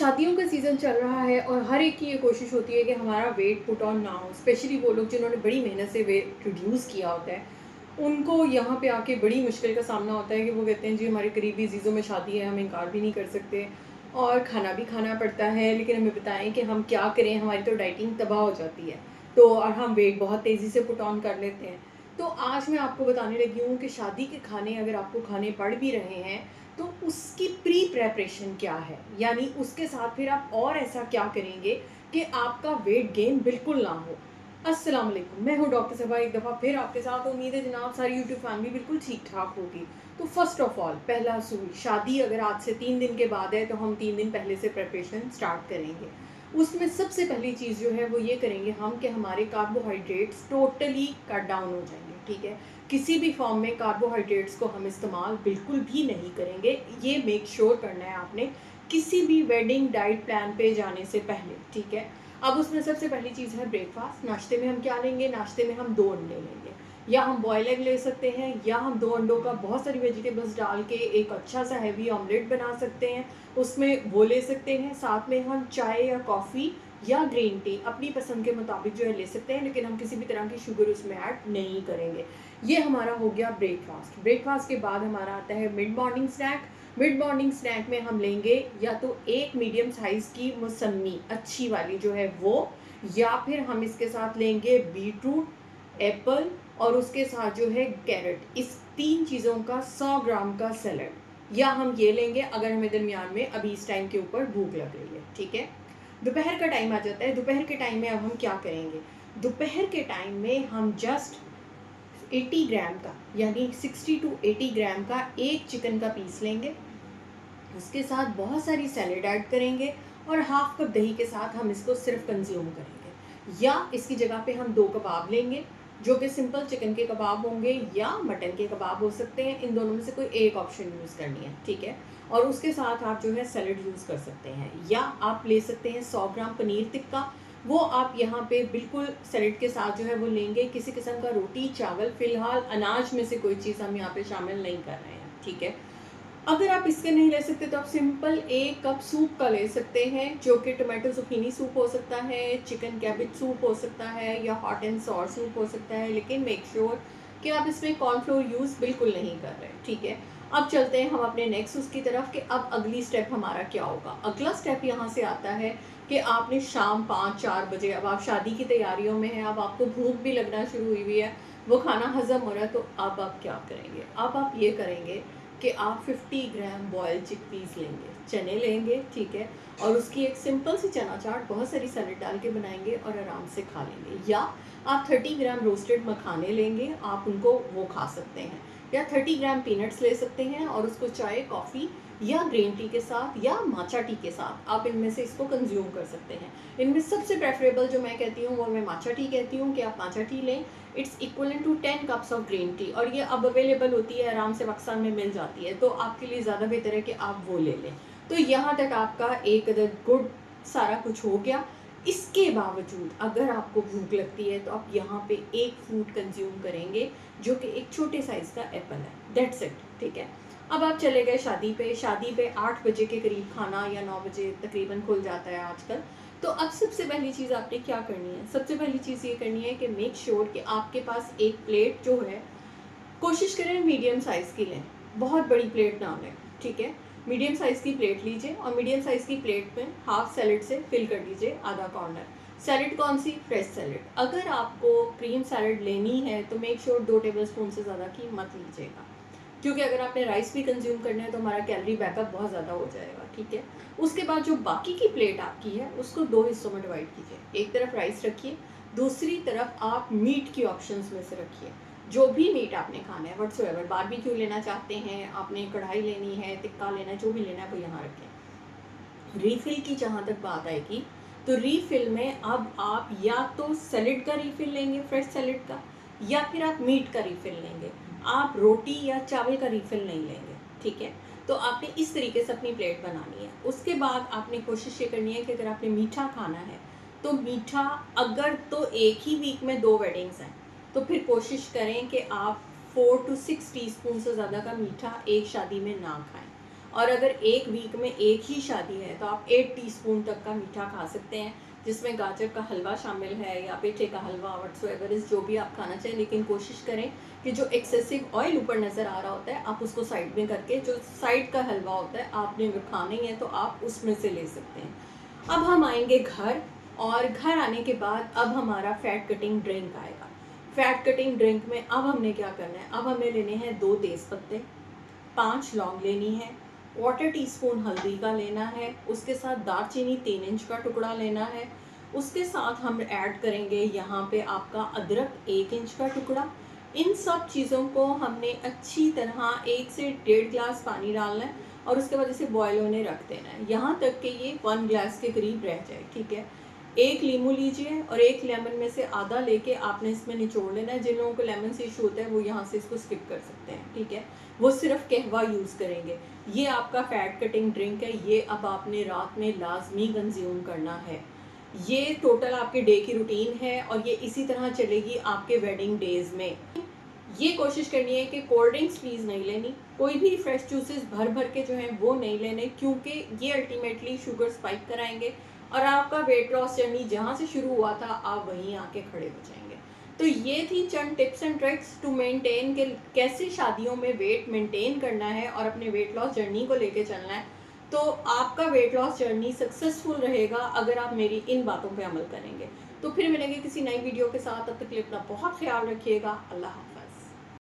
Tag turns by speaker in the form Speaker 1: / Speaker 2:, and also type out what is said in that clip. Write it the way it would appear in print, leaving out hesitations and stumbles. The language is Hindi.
Speaker 1: शादियों का सीज़न चल रहा है और हर एक की ये कोशिश होती है कि हमारा वेट पुट ऑन ना हो। स्पेशली वो लोग जिन्होंने बड़ी मेहनत से वेट रिड्यूस किया होता है, उनको यहाँ पे आके बड़ी मुश्किल का सामना होता है कि वो कहते हैं जी हमारे करीबी अज़ीज़ों में शादी है, हम इनकार भी नहीं कर सकते और खाना भी खाना पड़ता है, लेकिन हमें बताएं कि हम क्या करें, हमारी तो डाइटिंग तबाह हो जाती है। तो और हम वेट बहुत तेज़ी से पुट ऑन कर लेते हैं। तो आज मैं आपको बताने लगी हूँ कि शादी के खाने अगर आपको खाने पड़ भी रहे हैं, तो उसकी प्री प्रेपरेशन क्या है, यानी उसके साथ फिर आप और ऐसा क्या करेंगे कि आपका वेट गेन बिल्कुल ना हो। अस्सलाम वालेकुम, मैं हूँ डॉक्टर सबा, एक दफ़ा फिर आपके साथ। उम्मीद है जनाब सारी यूट्यूब फैमिली बिल्कुल ठीक ठाक होगी। तो फर्स्ट ऑफ ऑल पहला असूल, शादी अगर आज से 3 दिन के बाद है तो हम 3 दिन पहले से प्रेपरेशन स्टार्ट करेंगे। उसमें सबसे पहली चीज़ जो है वो ये करेंगे हम कि हमारे कार्बोहाइड्रेट्स टोटली कट डाउन हो जाएंगे। ठीक है, किसी भी फॉर्म में कार्बोहाइड्रेट्स को हम इस्तेमाल बिल्कुल भी नहीं करेंगे। ये मेक श्योर करना है आपने किसी भी वेडिंग डाइट प्लान पे जाने से पहले। ठीक है, अब उसमें सबसे पहली चीज़ है ब्रेकफास्ट। नाश्ते में हम क्या लेंगे? नाश्ते में हम 2 अंडे लेंगे, या हम बॉयल एग ले सकते हैं, या हम 2 अंडों का बहुत सारी वेजिटेबल्स डाल के एक अच्छा सा हैवी ऑमलेट बना सकते हैं, उसमें वो ले सकते हैं। साथ में हम चाय या कॉफ़ी या ग्रीन टी अपनी पसंद के मुताबिक जो है ले सकते हैं, लेकिन हम किसी भी तरह की शुगर उसमें ऐड नहीं करेंगे। ये हमारा हो गया ब्रेकफास्ट। ब्रेकफास्ट के बाद हमारा आता है mid morning snack. Mid morning snack में हम लेंगे या तो एक मीडियम साइज़ की मौसमी अच्छी वाली जो है वो, या फिर हम इसके साथ लेंगे बीटरूट, एप्पल और उसके साथ जो है कैरेट। इस 3 चीज़ों का 100 ग्राम का सैलड, या हम ये लेंगे अगर हमें दरमियान में अभी इस टाइम के ऊपर भूख लग रही है। ठीक है, दोपहर का टाइम आ जाता है। दोपहर के टाइम में अब हम क्या करेंगे? दोपहर के टाइम में हम जस्ट 80 ग्राम का, यानी 60 टू 80 ग्राम का एक चिकन का पीस लेंगे, उसके साथ बहुत सारी सैलेड ऐड करेंगे और हाफ कप दही के साथ हम इसको सिर्फ कंज्यूम करेंगे। या इसकी जगह पे हम 2 कबाब लेंगे, जो कि सिंपल चिकन के कबाब होंगे या मटन के कबाब हो सकते हैं। इन दोनों में से कोई एक ऑप्शन यूज़ करनी है। ठीक है, और उसके साथ आप जो है सैलेड यूज़ कर सकते हैं, या आप ले सकते हैं 100 ग्राम पनीर टिक्का। वो आप यहाँ पे बिल्कुल सैलेड के साथ जो है वो लेंगे। किसी किस्म का रोटी चावल, फ़िलहाल अनाज में से कोई चीज़ हम यहाँ पे शामिल नहीं कर रहे हैं। ठीक है, अगर आप इसके नहीं ले सकते तो आप सिंपल 1 कप सूप का ले सकते हैं, जो कि टोमेटो जुकीनी सूप हो सकता है, चिकन कैबेज सूप हो सकता है, या हॉट एंड सॉर सूप हो सकता है। लेकिन मेक श्योर कि आप इसमें कॉर्नफ्लोर यूज़ बिल्कुल नहीं कर रहे। ठीक है, अब चलते हैं हम अपने नेक्स्ट उसकी तरफ कि अब अगली स्टेप हमारा क्या होगा। अगला स्टेप यहाँ से आता है कि आपने शाम 5-4 बजे, अब आप शादी की तैयारियों में हैं, अब आपको भूख भी लगना शुरू हुई हुई है, वो खाना हज़म हो रहा है, तो अब आप क्या करेंगे? अब आप ये करेंगे कि आप 50 ग्राम बॉयल चिकपीस लेंगे, चने लेंगे। ठीक है, और उसकी एक सिंपल सी चना चाट बहुत सारी सैलेड डाल के बनाएंगे और आराम से खा लेंगे। या आप 30 ग्राम रोस्टेड मखाने लेंगे, आप उनको वो खा सकते हैं, या 30 ग्राम पीनट्स ले सकते हैं और उसको चाय कॉफ़ी या ग्रीन टी के साथ या माचा टी के साथ आप इनमें से इसको कंज्यूम कर सकते हैं। इनमें सबसे प्रेफरेबल जो मैं कहती हूँ वो मैं माचा टी कहती हूँ कि आप माचा टी लें। It's equivalent to 10 cups of green tea, और ये अब अवेलेबल होती है, आराम से पाकिस्तान में मिल जाती है, तो आपके लिए ज़्यादा बेहतर है कि आप वो ले लें। तो यहाँ तक आपका एक अदद गुड सारा कुछ हो गया। इसके बावजूद अगर आपको भूख लगती है तो आप यहाँ पे एक फ्रूट कंज्यूम करेंगे, जो कि एक छोटे साइज़ का एप्पल है। That's it. ठीक है, अब आप चले गए शादी पे। शादी पे 8 बजे के करीब खाना, या 9 बजे तकरीबन खुल जाता है आजकल। तो अब सबसे पहली चीज़ आपने क्या करनी है? सबसे पहली चीज़ ये करनी है कि मेक श्योर कि आपके पास एक प्लेट जो है, कोशिश करें मीडियम साइज़ की लें, बहुत बड़ी प्लेट ना लें। ठीक है, मीडियम साइज़ की प्लेट लीजिए और मीडियम साइज़ की प्लेट में हाफ सैलेड से फिल कर दीजिए आधा कॉर्नर। सैलेड कौन सी? Fresh salad. अगर आपको क्रीम सैलेड लेनी है तो मेक श्योर 2 टेबलस्पून से ज़्यादा की मत लीजिएगा, क्योंकि अगर आपने राइस भी कंज्यूम करना है तो हमारा कैलोरी बैकअप बहुत ज़्यादा हो जाएगा। ठीक है, उसके बाद जो बाकी की प्लेट आपकी है उसको 2 हिस्सों में डिवाइड कीजिए। एक तरफ राइस रखिए, दूसरी तरफ आप मीट की ऑप्शंस में से रखिए, जो भी मीट आपने खाना है व्हाटसोएवर। बारबेक्यू लेना चाहते हैं, आपने कढ़ाई लेनी है, टिक्का लेना है, जो भी लेना है वो यहाँ रखें। रीफिल की जहाँ तक बात आएगी, तो रीफिल में अब आप या तो सैलेड का रीफिल लेंगे, फ्रेश सैलेड का, या फिर आप मीट का रीफिल लेंगे। आप रोटी या चावल का रीफिल नहीं लेंगे। ठीक है, तो आपने इस तरीके से अपनी प्लेट बनानी है। उसके बाद आपने कोशिश ये करनी है कि अगर आपने मीठा खाना है तो मीठा, अगर तो एक ही वीक में 2 वेडिंग्स हैं तो फिर कोशिश करें कि आप 4 to 6 टीस्पून से ज़्यादा का मीठा एक शादी में ना खाएं। और अगर एक वीक में एक ही शादी है तो आप 8 टीस्पून तक का मीठा खा सकते हैं, जिसमें गाजर का हलवा शामिल है या पेठे का हलवा, व्हाट्सएवर इज़ जो भी आप खाना चाहें। लेकिन कोशिश करें कि जो एक्सेसिव ऑयल ऊपर नज़र आ रहा होता है आप उसको साइड में करके, जो साइड का हलवा होता है आपने अगर खाना ही है तो आप उसमें से ले सकते हैं। अब हम आएंगे घर, और घर आने के बाद अब हमारा फैट कटिंग ड्रिंक आएगा। फैट कटिंग ड्रिंक में अब हमने क्या करना है, अब हमें लेने हैं 2 तेज़ पत्ते, 5 लौंग लेनी है, क्वार्टर टीस्पून हल्दी का लेना है, उसके साथ दालचीनी 3 इंच का टुकड़ा लेना है, उसके साथ हम ऐड करेंगे यहाँ पे आपका अदरक 1 इंच का टुकड़ा। इन सब चीज़ों को हमने अच्छी तरह 1 से 1.5 ग्लास पानी डालना है और उसके बाद इसे बॉयल होने रख देना है, यहाँ तक कि ये 1 ग्लास के करीब रह जाए, ठीक है। एक लीमू लीजिए और एक लेमन में से आधा लेके आपने इसमें निचोड़ लेना है। जिन लोगों को लेमन से इशू होता है वो यहाँ से इसको स्किप कर सकते हैं, ठीक है। वो सिर्फ कहवा यूज़ करेंगे। ये आपका फैट कटिंग ड्रिंक है, ये अब आपने रात में लाजमी कंज्यूम करना है। ये टोटल आपके डे की रूटीन है और ये इसी तरह चलेगी आपके वेडिंग डेज में। ये कोशिश करनी है कि कोल्ड ड्रिंक्स प्लीज़ नहीं लेनी, कोई भी फ्रेश जूसेस भर भर के जो हैं वो नहीं लेने, क्योंकि ये अल्टीमेटली शुगर स्पाइक कराएंगे और आपका वेट लॉस जर्नी जहाँ से शुरू हुआ था आप वहीं आके खड़े हो जाएंगे। तो ये थी चंद tips and tricks to maintain के कैसे शादियों में वेट मेंटेन करना है और अपने वेट लॉस जर्नी को लेके चलना है। तो आपका वेट लॉस जर्नी सक्सेसफुल रहेगा अगर आप मेरी इन बातों पे अमल करेंगे। तो फिर मिलेंगे किसी नई वीडियो के साथ, तब तक के लिए अपना बहुत ख्याल रखिएगा। अल्लाह हाफ़िज़।